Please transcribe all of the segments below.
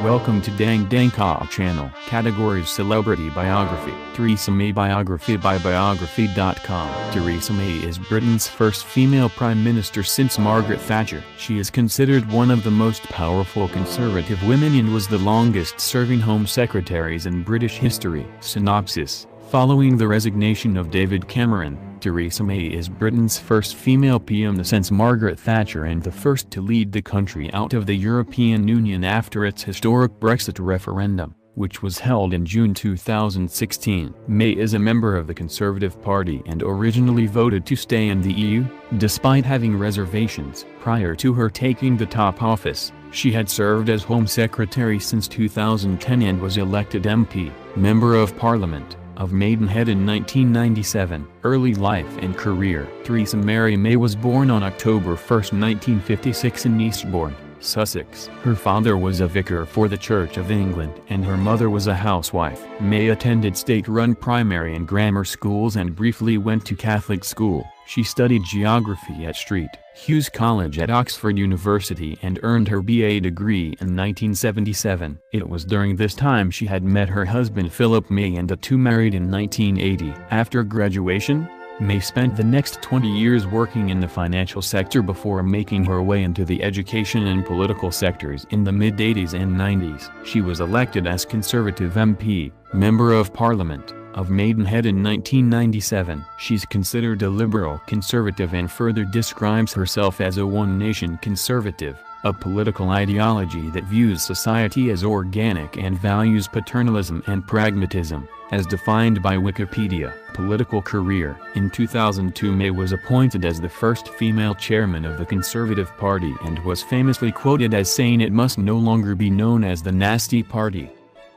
Welcome to Dang Dang Ka channel. Categories: Celebrity Biography. Theresa May Biography by biography.com. Theresa May is Britain's first female prime minister since Margaret Thatcher. She is considered one of the most powerful conservative women and was the longest-serving Home Secretaries in British history. Synopsis: following the resignation of David Cameron, Theresa May is Britain's first female PM since Margaret Thatcher and the first to lead the country out of the European Union after its historic Brexit referendum, which was held in June 2016. May is a member of the Conservative Party and originally voted to stay in the EU, despite having reservations. Prior to her taking the top office, she had served as Home Secretary since 2010 and was elected MP, Member of Parliament, of Maidenhead in 1997. Early life and career. Theresa Mary May was born on October 1, 1956 in Eastbourne, Sussex. Her father was a vicar for the Church of England and her mother was a housewife. May attended state-run primary and grammar schools and briefly went to Catholic school. She studied geography at St. Hugh's College at Oxford University and earned her BA degree in 1977. It was during this time she had met her husband Philip May and the two married in 1980. After graduation, May spent the next 20 years working in the financial sector before making her way into the education and political sectors in the mid-80s and 90s. She was elected as Conservative MP, Member of Parliament, of Maidenhead in 1997. She's considered a liberal conservative and further describes herself as a one-nation conservative, a political ideology that views society as organic and values paternalism and pragmatism, as defined by Wikipedia. Political career. In 2002 May was appointed as the first female chairman of the Conservative Party and was famously quoted as saying it must no longer be known as the Nasty Party.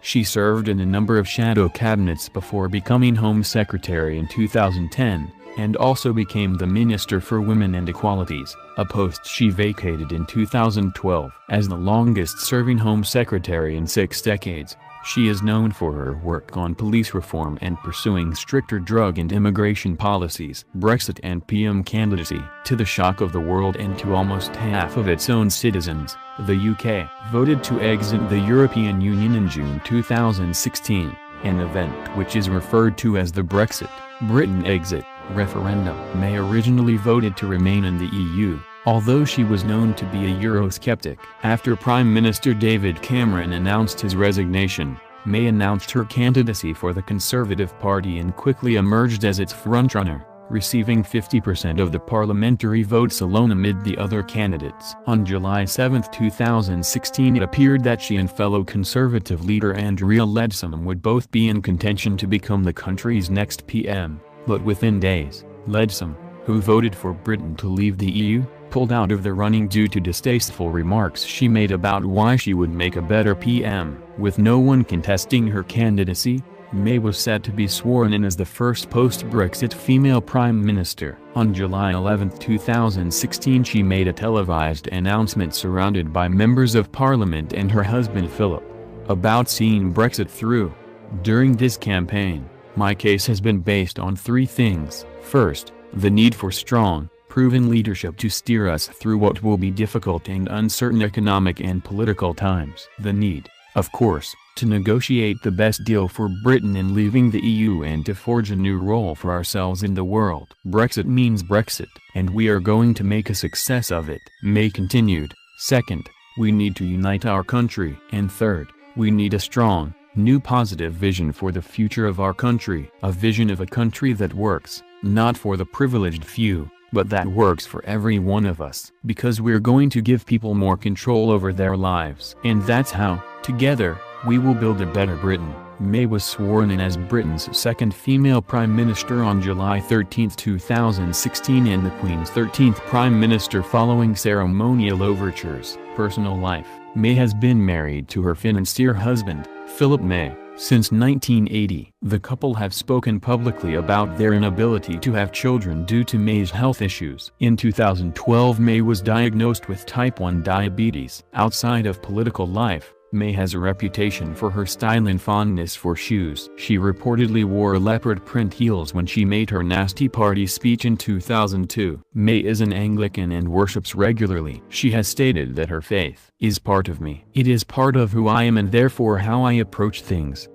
She served in a number of shadow cabinets before becoming Home Secretary in 2010, and also became the Minister for Women and Equalities, a post she vacated in 2012. As the longest-serving Home Secretary in 6 decades, she is known for her work on police reform and pursuing stricter drug and immigration policies. Brexit and PM candidacy. To the shock of the world and to almost half of its own citizens, the UK voted to exit the European Union in June 2016, an event which is referred to as the Brexit, Britain exit, referendum. May originally voted to remain in the EU, although she was known to be a Eurosceptic. After Prime Minister David Cameron announced his resignation, May announced her candidacy for the Conservative Party and quickly emerged as its frontrunner, receiving 50% of the parliamentary votes alone amid the other candidates. On July 7, 2016 it appeared that she and fellow Conservative leader Andrea Leadsom would both be in contention to become the country's next PM, but within days, Leadsom, who voted for Britain to leave the EU, pulled out of the running due to distasteful remarks she made about why she would make a better PM. With no one contesting her candidacy, May was set to be sworn in as the first post-Brexit female prime minister. On July 11, 2016 she made a televised announcement surrounded by members of parliament and her husband Philip, about seeing Brexit through. During this campaign, my case has been based on 3 things. First, the need for strong, proven leadership to steer us through what will be difficult and uncertain economic and political times. The need, of course, to negotiate the best deal for Britain in leaving the EU and to forge a new role for ourselves in the world. Brexit means Brexit, and we are going to make a success of it. May continued. Second, we need to unite our country. And third, we need a strong, new positive vision for the future of our country. A vision of a country that works, not for the privileged few, but that works for every one of us. Because we're going to give people more control over their lives. And that's how, together, we will build a better Britain. May was sworn in as Britain's second female prime minister on July 13, 2016 and the Queen's 13th prime minister following ceremonial overtures. Personal life. May has been married to her financier husband, Philip May, since 1980. The couple have spoken publicly about their inability to have children due to May's health issues. In 2012 May was diagnosed with type 1 diabetes. Outside of political life, May has a reputation for her style and fondness for shoes. She reportedly wore leopard print heels when she made her nasty party speech in 2002. May is an Anglican and worships regularly. She has stated that her faith is part of me. It is part of who I am and therefore how I approach things.